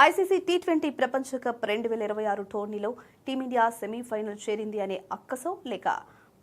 ICC T20 ప్రపంచ cup 2026 టోర్నీలో team India semi-final చేరింది అనే అక్కసో లేక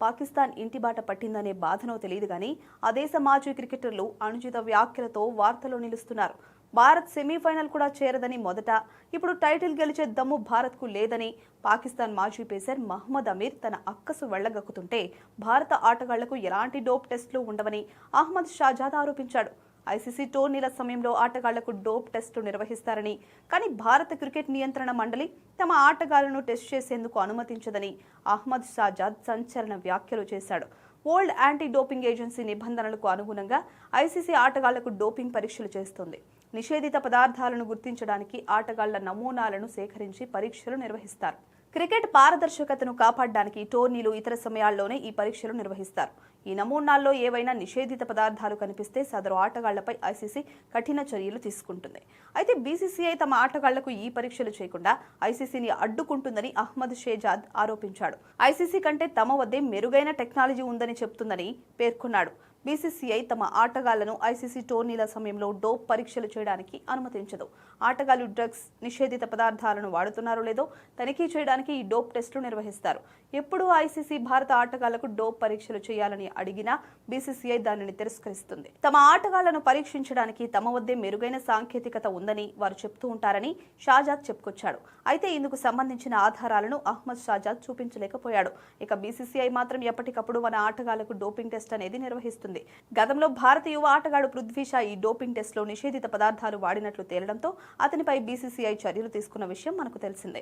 పాకిస్తాన్ ఇంటిబాట పట్టిందనే బాధనో తెలియదు గానీ ఆ దేశ మాజీ క్రికెటర్లు అనుచిత వ్యాఖ్యలతో వార్తల్లో నిలుస్తున్నారు. భారత్ సెమీఫైనల్ కూడా చేరదని మొదట, ఇప్పుడు టైటిల్ గెలిచే దమ్ము భారత్కు లేదని పాకిస్తాన్ మాజీ పేసర్ మహ్మద్ అమీర్ తన అక్కసు వెళ్లగక్కుతుంటే భారత ఆటగాళ్లకు ఎలాంటి డోప్ టెస్టులు ఉండవని అహ్మద్ షాజాద్ ఆరోపించాడు. ఐసీసీ టోర్నీల సమయంలో ఆటగాళ్లకు డోప్ టెస్టులు నిర్వహిస్తారని, కానీ భారత క్రికెట్ నియంత్రణ మండలి తమ ఆటగాళ్లను టెస్ట్ చేసేందుకు అనుమతించదని అహ్మద్ షాజాద్ సంచలన వ్యాఖ్యలు చేశాడు. వరల్డ్ యాంటీ డోపింగ్ ఏజెన్సీ నిబంధనలకు అనుగుణంగా ఐసీసీ ఆటగాళ్లకు డోపింగ్ పరీక్షలు చేస్తోంది. నిషేధిత పదార్థాలను గుర్తించడానికి ఆటగాళ్ల నమూనాలను సేకరించి పరీక్షలు నిర్వహిస్తారు. క్రికెట్ పారదర్శకతను కాపాడడానికి టోర్నీలు ఇతర సమయాల్లోనే ఈ పరీక్షలు నిర్వహిస్తారు. ఈ నమూనాల్లో ఏవైనా నిషేధిత పదార్థాలు కనిపిస్తే సదరు ఆటగాళ్లపై ఐసీసీ కఠిన చర్యలు తీసుకుంటుంది. అయితే బీసీసీఐ తమ ఆటగాళ్లకు ఈ పరీక్షలు చేయకుండా ఐసీసీని అడ్డుకుంటుందని అహ్మద్ షాజాద్ ఆరోపించాడు. ఐసీసీ కంటే తమ వద్దే మెరుగైన టెక్నాలజీ ఉందని చెప్తుందని పేర్కొన్నాడు. బీసీసీఐ తమ ఆటగాళ్లను ఐసీసీ టోర్నీల సమయంలో డోప్ పరీక్షలు చేయడానికి అనుమతించదు. ఆటగాళ్లు డ్రగ్స్, నిషేధిత పదార్థాలను వాడుతున్నారో లేదో తనిఖీ చేయడానికి ఈ డోప్ టెస్టులు నిర్వహిస్తారు. ఎప్పుడూ ఐసీసీ భారత ఆటగాళ్లకు డోప్ పరీక్షలు చేయాలని అడిగినా బీసీసీఐ దానిని తిరస్కరిస్తుంది. తమ ఆటగాళ్లను పరీక్షించడానికి తమ వద్దే మెరుగైన సాంకేతికత ఉందని వారు చెప్తూ ఉంటారని షాజాద్ చెప్పుకొచ్చాడు. అయితే ఇందుకు సంబంధించిన ఆధారాలను అహ్మద్ షాజాద్ చూపించలేకపోయాడు. ఇక బీసీసీఐ మాత్రం ఎప్పటికప్పుడు మన ఆటగాళ్లకు డోపింగ్ టెస్ట్ అనేది నిర్వహిస్తుంది. గతంలో భారత యువ ఆటగాడు పృథ్వీ షా ఈ డోపింగ్ టెస్ట్ లో నిషేధిత పదార్థాలు వాడినట్లు తేలడంతో అతనిపై బీసీసీఐ చర్యలు తీసుకున్న విషయం మనకు తెలిసిందే.